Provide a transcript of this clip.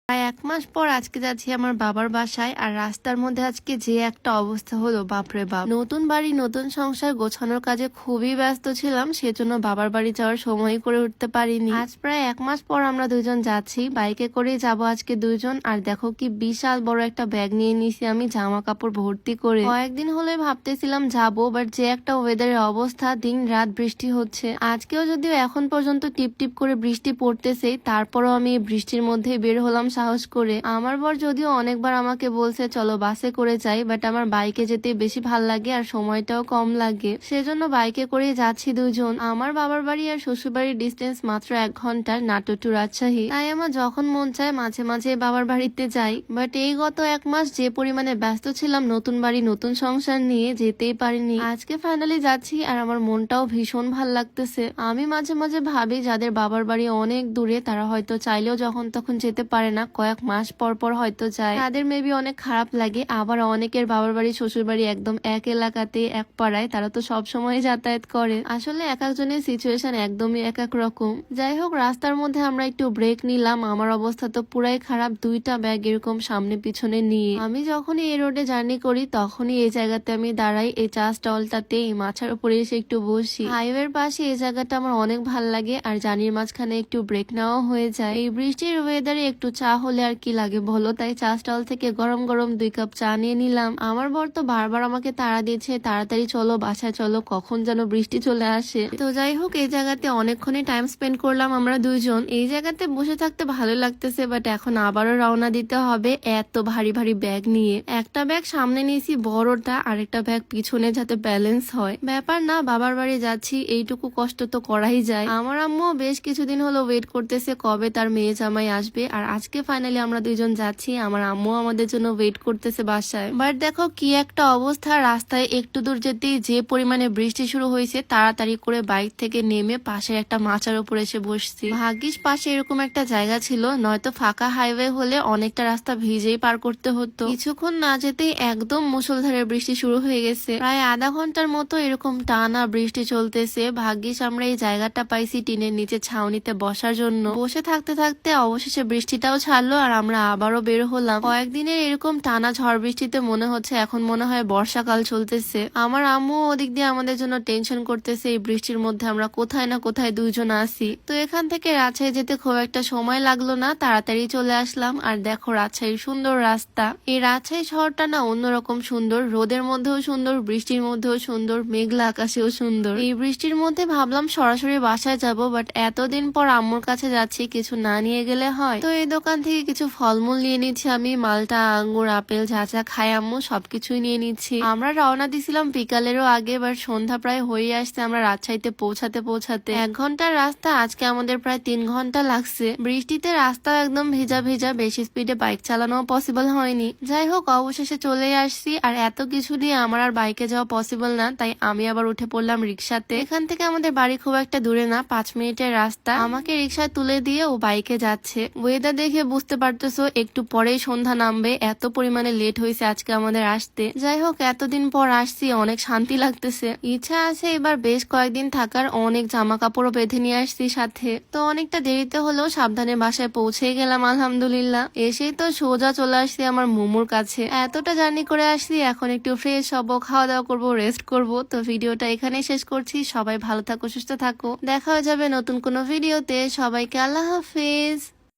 প্রায় ১ মাস পর আজকে যাচ্ছি আমার বাবার বাসায়। আর রাস্তার মধ্যে আজকে যে একটা অবস্থা হলো, বাপরে বাপ! নতুন বাড়ি নতুন সংসার গোছানোর কাজে খুবই ব্যস্ত ছিলাম, সেজন্য বাবার বাড়ি যাওয়ার সময়ই করে উঠতে পারিনি। আজ প্রায় ১ মাস পর আমরা দুইজন যাচ্ছি, বাইকে করেই যাব আজকে দুইজন। আর দেখো কি বিশাল বড় একটা ব্যাগ নিয়ে নিছি আমি, জামা কাপড় ভর্তি করে। কয়েকদিন হলে ভাবতেছিলাম যাবো, বাট যে একটা ওয়েদারের অবস্থা, দিন রাত বৃষ্টি হচ্ছে। আজকেও যদিও এখন পর্যন্ত টিপ টিপ করে বৃষ্টি পড়তেছে, তারপরও আমি বৃষ্টির মধ্যে বের হলাম সাহস করে। আমার বর যদিও অনেকবার আমাকে বলছে চলো বাসে করে যাই, বাট আমার বাইকে যেতে বেশি ভাল লাগে আর সময়টাও কম লাগে, সেজন্য বাইকে করে যাচ্ছি দুজন। আমার বাবার বাড়ি আর শ্বশুর বাড়ির ডিস্টেন্স মাত্র 1 ঘন্টার, নাটোর টু রাজশাহী। তাই আমার যখন মন চায় মাঝে মাঝে বাবার বাড়িতে যাই। বাট এই গত 1 মাস যে পরিমাণে ব্যস্ত ছিলাম নতুন বাড়ি নতুন সংসার নিয়ে, যেতেই পারিনি। আজকে ফাইনালি যাচ্ছি আর আমার মনটাও ভীষণ ভাল লাগতেছে। আমি মাঝে মাঝে ভাবি যাদের বাবার বাড়ি অনেক দূরে, তারা হয়তো চাইলেও যখন তখন যেতে পারে না, কয়েক মাস পর পর হয়তো যায়, তাদের মেবি অনেক খারাপ লাগে। আবার অনেকের বাবার বাড়ি শ্বশুর বাড়ি একদম এক এলাকাতে এক পাড়ায়, তারা তো সব সময় যাতায়াত করে। আসলে এক একজনের সিচুয়েশন একদমই এক এক রকম। যাই হোক, রাস্তার মধ্যে আমরা একটু ব্রেক নিলাম। আমার অবস্থা তো পুরাই খারাপ, 2টা ব্যাগ এরকম সামনে পিছনে নিয়ে। আমি যখনই এই রোডে জার্নি করি তখনই এই জায়গাতে আমি দাঁড়াই, এই চা স্টলটাতে, এই মাছার উপরে এসে একটু বসি। হাইওয়ের পাশে এই জায়গাটা আমার অনেক ভাল লাগে, আর জার্নির মাঝখানে একটু ব্রেক নেওয়া হয়ে যায়। এই বৃষ্টির ওয়েদারে একটু চা হলে আর কি লাগে বলো, তাই চা স্টল থেকে গরম গরম 2 কাপ চা নিয়ে নিলাম। আমার বর তো বারবার আমাকে তাড়া দিচ্ছে, তাড়াতাড়ি চলো বাসায় চলো, কখন যেন বৃষ্টি চলে আসে। তো যাই হোক, এই জায়গাতে অনেকক্ষণই টাইম স্পেন্ড করলাম আমরা দুইজন। এই জায়গাতে বসে থাকতে ভালো লাগতেছে, বাট এখন আবারও রওনা দিতে হবে এত ভারী ভারী ব্যাগ নিয়ে। একটা ব্যাগ সামনে নিয়েছি বড়টা, আরেকটা ব্যাগ পিছনে, যাতে ব্যালেন্স হয়। ব্যাপার না, বাবার বাড়ি যাচ্ছি, এইটুকু কষ্ট তো করাই যায়। আমার আম্মু বেশ কিছুদিন হলো ওয়েট করতেছে কবে তার মেয়ে জামাই আসবে, আর আজকে ফাইনালি আমরা দুইজন যাচ্ছি। আমার আম্মু আমাদের জন্য ওয়েট করতেছে বাসায়। বাট দেখো কি একটা অবস্থা, রাস্তায় একটু দূর যেতেই যে পরিমাণে বৃষ্টি শুরু হয়েছে, তাড়াতাড়ি করে বাইক থেকে নেমে পাশের একটা মাচার উপর এসে বসছি। ভাগ্যিস পাশে এরকম একটা জায়গা ছিল, নয়তো ফাঁকা হাইওয়ে হলে অনেকটা রাস্তা ভিজেই পার করতে হতো। কিছুক্ষণ না যেতেই একদম মুষলধারে বৃষ্টি শুরু হয়ে গেছে, প্রায় আধা ঘন্টার মতো এরকম টানা বৃষ্টি চলতেছে। ভাগ্যিস আমরা এই জায়গাটা পাইছি টিনের নিচে ছাউনিতে বসার জন্য। বসে থাকতে থাকতে অবশেষে বৃষ্টিটাও ছাড়লো আর আমরা আবারও বের হলাম। কয়েকদিনের এরকম টানা ঝড় বৃষ্টিতে মনে হচ্ছে এখন মনে হয় বর্ষাকাল চলতেছে। আমার আম্মু ওদিক দিয়ে আমাদের জন্য টেনশন করতেছে, এই বৃষ্টির মধ্যে আমরা কোথায় না কোথায় দুইজন আসি। তো এখান থেকে রাজশাহী যেতে খুব একটা সময় লাগলো না, তাড়াতাড়ি চলে আসলাম। আর দেখো রাজশাহীর সুন্দর রাস্তা। এই রাজশাহী শহরটা না অন্যরকম সুন্দর, রোদের মধ্যেও সুন্দর, বৃষ্টির মধ্যেও সুন্দর, মেঘলা আকাশেও সুন্দর। এই বৃষ্টির মধ্যে ভাবলাম সরাসরি বাসায় যাব, বাট এতদিন পর আম্মুর কাছে যাচ্ছি, কিছু না নিয়ে গেলে হয়। তো এই দোকান থেকে কিছু ফলমূল নিয়ে নিচ্ছি আমি, মালটা, আঙ্গুর, আপেল, যা যা খায় আম্মু সবকিছুই নিয়ে নিচ্ছি। আমরা রওনা দিছিলাম বিকালেরও আগে, বাট সন্ধ্যা প্রায় হয়ে আসছে আমরা রাজশাহীতে পৌঁছাতে পৌঁছাতে। 1 ঘন্টার রাস্তা, আজকে আমাদের প্রায় 3 ঘন্টা লাগছে। বৃষ্টিতে রাস্তা একদম ভেজা ভেজা, বেশি স্পিডে বাইক চালানো পসিবল হয়নি। যাই হোক, অবশেষে চলে আসছি। আর এত কিছু নিয়ে আমার আর বাইকে যাওয়া পসিবল না, তাই আমি আবার উঠে পড়লাম রিক্সাতে। এখান থেকে আমাদের বাড়ি খুব একটা দূরে না, 5 মিনিটের রাস্তা। আমাকে রিক্সায় তুলে দিয়ে ও বাইকে যাচ্ছে। ওয়েদার দেখে বুঝতে পারতেছো একটু পরেই সন্ধ্যা নামবে, এত পরিমাণে লেট হয়েছে আজকে আমাদের আসতে। যাই হোক, এতদিন পর আসছি, অনেক শান্তি লাগতেছে। ইচ্ছা আছে এবার বেশ কয়েকদিন থাকার, অনেক জামা কাপড়ও বেঁধে নিয়ে আসছি সাথে। তো অনেকটা দেরিতে হলেও সাবধানে বাসায় পৌঁছে গেলাম আলহামদুলিল্লাহ। এসেই তো সোজা চলে আসছি আমার মোমোর কাছে। এতটা জার্নি করে আসছি, এখন একটু ফ্রেশ হবো, খাওয়া দাওয়া করবো, রেস্ট করবো। তো ভিডিওটা এখানেই শেষ করছি। সবাই ভালো থাকো, সুস্থ থাকো, দেখা হয়ে যাবে নতুন কোনো ভিডিওতে। সবাইকে আল্লাহ হাফেজ।